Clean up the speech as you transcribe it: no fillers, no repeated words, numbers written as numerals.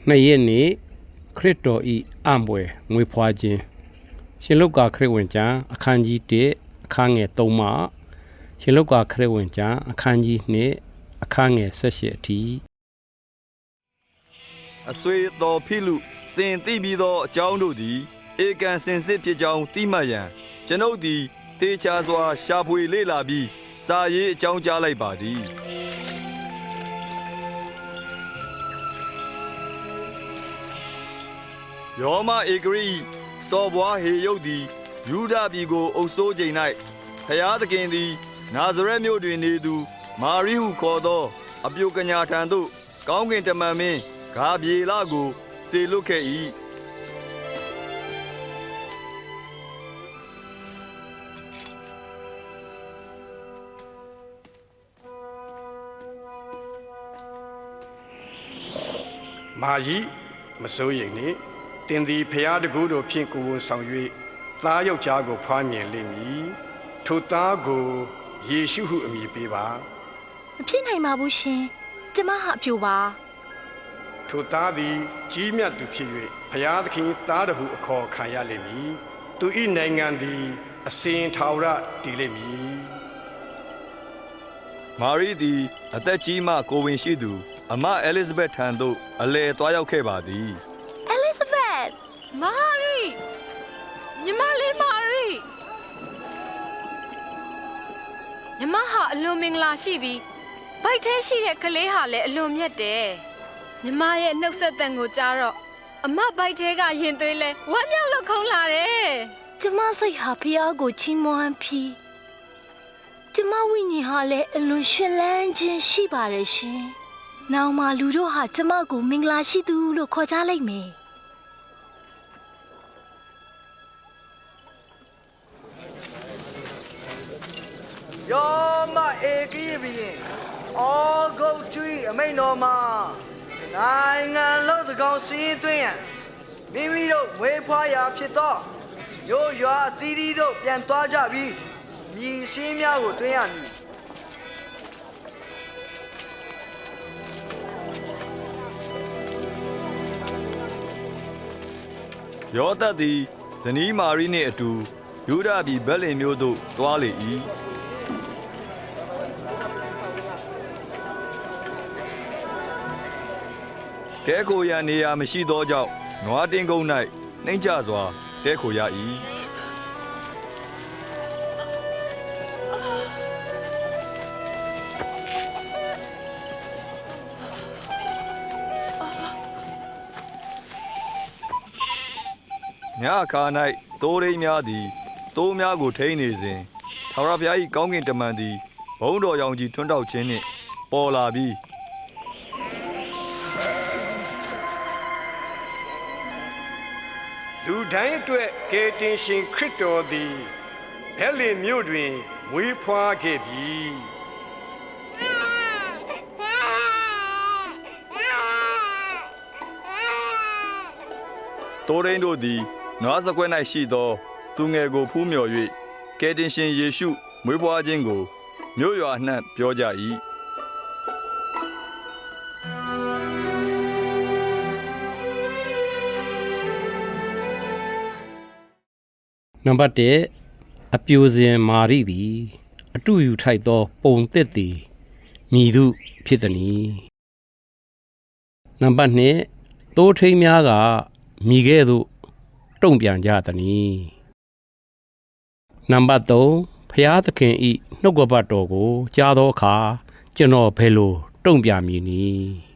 နှစ်ရက်နေ့ခရစ်တော်ဤအံပွဲငွေဖွာခြင်းရှင်လုကာခရစ်ဝင်ကျမ်းအခန်းကြီး1အခန်းငယ်3မှရှင်လုကာခရစ်ဝင်ကျမ်းအခန်းကြီး2အခန်းငယ်18အထိအဆွေတော်ဖိလုသင်သိပြီးသောအကြောင်းတို့သည်ဧကန်စင်စစ်ဖြစ်ကြောင်းသိမှတ်ရန်ကျွန်ုပ်သည်တေချာစွာရှာဖွေလေ့လာပြီးစာရေးအကြောင်းကြားလိုက်ပါသည်ယောမဧကရိစော်ဘွားဟေယုတ်သည်ယူဒပြည်ကိုအုပ်စိုးချိန်၌ဖျားသခင်သည်နာဇရက်မြို့တွင်နေသူမာရိဟုခေါ်သောအပြိုကညာထံသို့ကောင်းကင်တမန်မင်းဂါဗျေလကိုစေလွတ်ခဲ့၏မာကြီးမစိုးရိမ်နှင့်တင်သည်ဖျားတကူတို့ဖြင့်ကိုယ်ဝန်ဆောင်၍သားယောက်ျားကိုဖွားမြင်လိမ့်မည်ထိုသားကိုယေရှုဟုအမည်ပေးပါမဖြစ်နိုင်ပါဘူးရှင်ကျမဟာအပြိုပါထိုသားသည်ကြီးမြတ်သူဖြစ်၍ဖျားသခင်သားတဟုအခေါ်ခံရလိမ့်မည်သူ၏နိုင်ငံသည်အစဉ်ထာဝရတည်လိမ့်မည်မာရိသည်အသက်ကြီးမှကိုဝင်ရှိသူအမအဲလစ်ဇဘက်ထံသို့အလည်သွားရောက်ခဲ့ပါသည်အဲလစ်ဇဘက်မာရိညီမလေးမာရိညီမဟာအလွန်မင်္ဂလာရှိပြီးဗိုက်ထဲရှိတဲ့ကလေးဟာလည်းအလွန်မြတ်တယ်ညီမရဲ့နှုတ်ဆက်သံကိုကြားတော့အမဗိုက်ထဲကရင်သွေးလဲဝမ်းမြောက်လို့ခုန်လာတယ်ကျမစိတ်ဟာဖျားကိုချီးမွမ်းပြီးကျမဝိညာဉ်ဟာလည်းအလွန်ရှင်လန်းခြင်းရှိပါတယ်ရှင်နောင်မှလူတို့ဟာကျမကိုမင်္ဂလာရှိသူလို့ခေါ်ကြလိမ့်မယ်ယောမဧကိဘီရင်အောဂုတ်ကျွီအမိန်တော်မှာနိုင်ငံလုံးသကောင်စည်းသွင်းရန်မိမိတို့ဝေဖွားရာဖြစ်သောမြို့ရွာအသီးသီးတို့ပြန်သွားကြပြီးမြည်စည်းများကိုတွင်းရမည်ယောသတ်သည်ဇနီးမာရိနှင့်အတူယူဒပြည်ဗက်လင်မြို့သို့တွားလေ၏တဲခိုရန်နေရာမရှိသောကြောင့်နွားတင်းကုန်း၌နှိမ့်ချစွာတဲခိုရ၏ညအခါ၌တိုးရင်းများသည်တိုးများကိုထိန်းနေစဉ်ထာဝရဘုရား၏ကောင်းကင်တမန်သည်ဘုန်းတော်ရောင်ကြီးထွန်းတောက်ခြင်းနှင့်ပေါ်လာပြီးလူတိုင်းအတွက်ကယ်တင်ရှင်ခရစ်တော်သည်ဘဲလင်မြို့တွင်မွေးဖွားခဲ့ပြီတိုးရင်းတို့သည်နွားစကွဲ၌ရှိသောသူငယ်ကိုဖူးမြော်၍ကယ်တင်ရှင်ယေရှုမွေးဖွားခြင်းကိုမြို့ရွာနှံ့ပြောကြ၏နံပါတ်1အပြိုစင်မာရိသည်အတုယူထိုက်သောပုံသစ်သည်မြည်သူဖြစ်သည်နံပါတ်2သိုးထိန်းများကမြည်ကဲ့သို့တုံ့ပြန်ကြသည်နံပါတ်3ဖျားသခင်ဤနှုတ်ကပတ်တော်ကိုကြားသောအခါကျွန်တော်ဘယ်လိုတုံ့ပြန်မည်နည်း